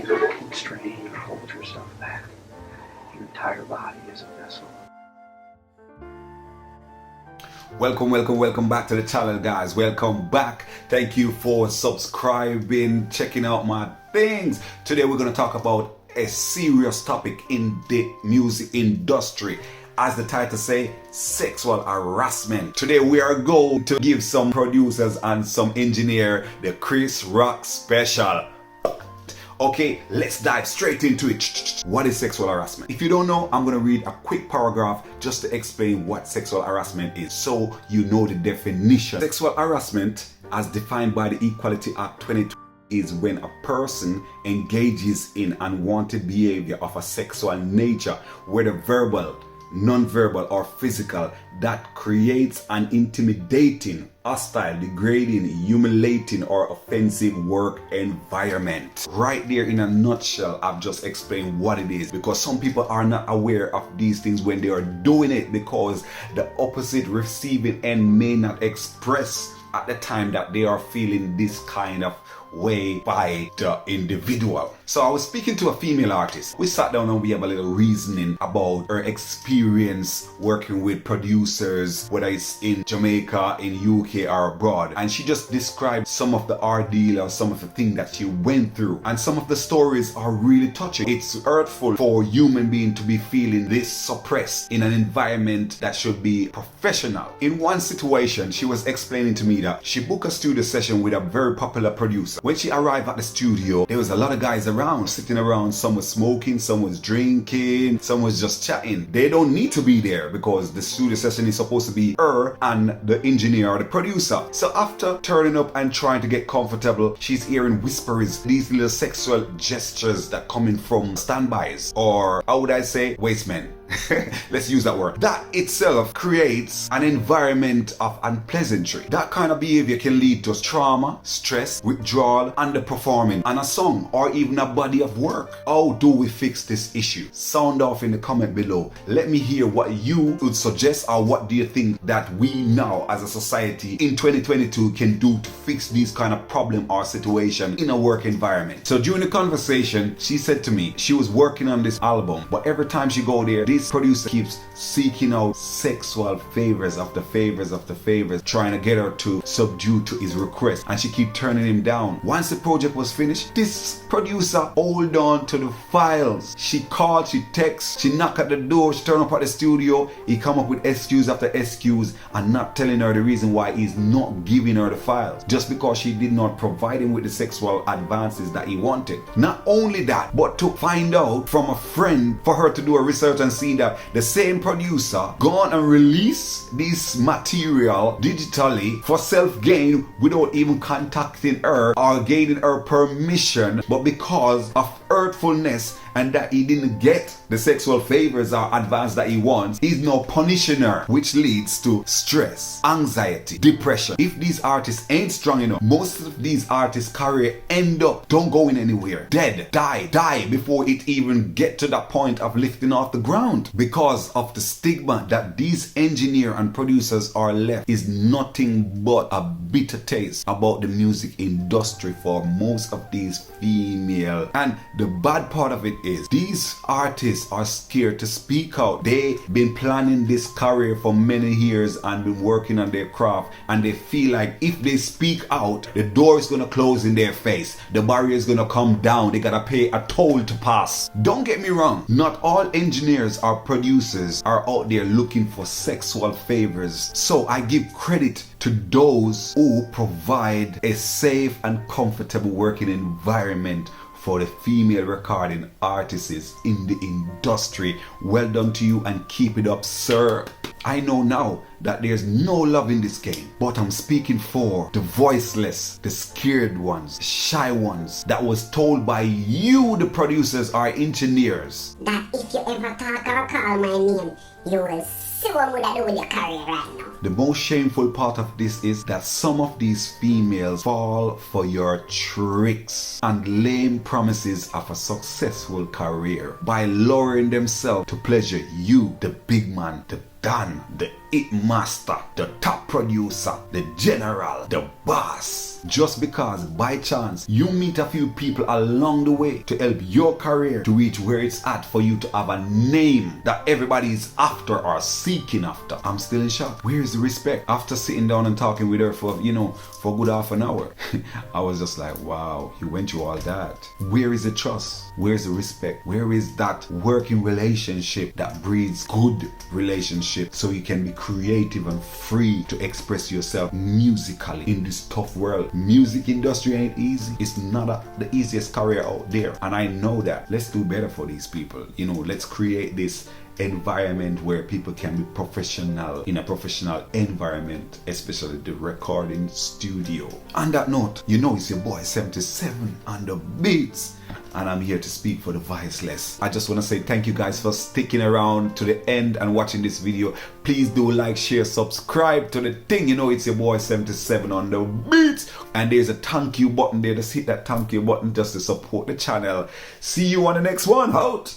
Constrain or hold yourself back. Your entire body is a vessel. Welcome back to the channel, guys. Welcome back. Thank you for subscribing, checking out my things. Today we're going to talk about a serious topic in the music industry. As the title say, sexual harassment. Today we are going to give some producers and some engineer the Chris Rock special. Okay, let's dive straight into it. What is sexual harassment? If you don't know, I'm going to read a quick paragraph just to explain what sexual harassment is, so you know the definition. Sexual harassment, as defined by the Equality Act 2020, is when a person engages in unwanted behavior of a sexual nature, whether verbal, non-verbal or physical, that creates an intimidating, hostile, degrading, humiliating or offensive work environment. Right there in a nutshell, I've just explained what it is, because some people are not aware of these things when they are doing it, because the opposite receiving end may not express at the time that they are feeling this kind of way by the individual. So I was speaking to a female artist. We sat down and we have a little reasoning about her experience working with producers, whether it's in Jamaica, in UK or abroad. And she just described some of the ordeal or some of the things that she went through. And some of the stories are really touching. It's hurtful for a human being to be feeling this suppressed in an environment that should be professional. In one situation, she was explaining to me that she booked a studio session with a very popular producer. When she arrived at the studio, there was a lot of guys around, sitting around. Some was smoking, some was drinking, some was just chatting. They don't need to be there because the studio session is supposed to be her and the engineer or the producer. So after turning up and trying to get comfortable, she's hearing whispers, these little sexual gestures that coming from standbys, or how would I say, wastemen. Let's use that word. That itself creates an environment of unpleasantry. That kind of behavior can lead to trauma, stress, withdrawal, underperforming on a song or even a body of work. How do we fix this issue? Sound off in the comment below. Let me hear what you would suggest, or what do you think that we now as a society in 2022 can do to fix these kind of problem or situation in a work environment. So during the conversation, she said to me she was working on this album, but every time she go there, this producer keeps seeking out sexual favors after favors after favors, trying to get her to subdue to his request, and she keep turning him down. Once the project was finished, this producer hold on to the files. She called, she texts, she knock at the door, she turn up at the studio. He come up with excuse after excuse and not telling her the reason why he's not giving her the files, just because she did not provide him with the sexual advances that he wanted. Not only that, but to find out from a friend for her to do a research and see that the same producer gone and release this material digitally for self-gain without even contacting her or gaining her permission, but because of hurtfulness and that he didn't get the sexual favors or advance that he wants, he's now punishing her, which leads to stress, anxiety, depression. If these artists ain't strong enough, most of these artists' career end up don't going anywhere, dead, die before it even get to that point of lifting off the ground, because of the stigma that these engineers and producers are left is nothing but a bitter taste about the music industry for most of these female. And the bad part of it is these artists are scared to speak out. They've been planning this career for many years and been working on their craft, and they feel like if they speak out, the door is gonna close in their face, the barrier is gonna come down, they gotta pay a toll to pass. Don't get me wrong, not all engineers or producers are out there looking for sexual favors, so I give credit to those who provide a safe and comfortable working environment for the female recording artists in the industry. Well done to you, and keep it up, sir. I know now that there's no love in this game, but I'm speaking for the voiceless, the scared ones, the shy ones that was told by you, the producers or engineers, that if you ever talk or call my name, you will see what would I do with your career right now. The most shameful part of this is that some of these females fall for your tricks and lame promises of a successful career by lowering themselves to pleasure you, the big man, the Don, the it master, the top producer, the general, the boss. Just because by chance you meet a few people along the way to help your career to reach where it's at, for you to have a name that everybody is after or seeking after. I'm still in shock. Where is the respect? After sitting down and talking with her for a good half an hour, I was just like, wow, you went through all that. Where is the trust? Where is the respect? Where is that working relationship that breeds good relationship, so you can be creative and free to express yourself musically in this tough world? Music industry ain't easy. It's not the easiest career out there, and I know that. Let's do better for these people. Let's create this environment where people can be professional in a professional environment, especially the recording studio. On that note, it's your boy 77 on the beats, and I'm here to speak for the voiceless. I just want to say thank you guys for sticking around to the end and watching this video. Please do like, share, subscribe to the thing. It's your boy 77 on the beats, and there's a thank you button there. Just hit that thank you button just to support the channel. See you on the next one. Out.